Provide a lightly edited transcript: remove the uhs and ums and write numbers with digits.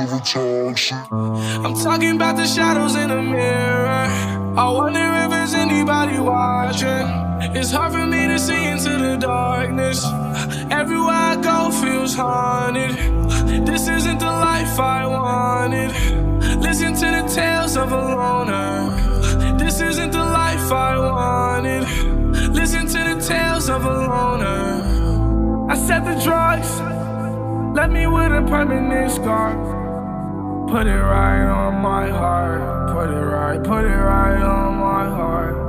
I'm talking about the shadows in the mirror. I wonder if there's anybody watching. It's hard for me to see into the darkness. Everywhere I go feels haunted. This isn't the life I wanted. Listen to the tales of a loner. This isn't the life I wanted. Listen to the tales of a loner. I said the drugs left me with a permanent scar. Put it right on my heart. Put it right on my heart.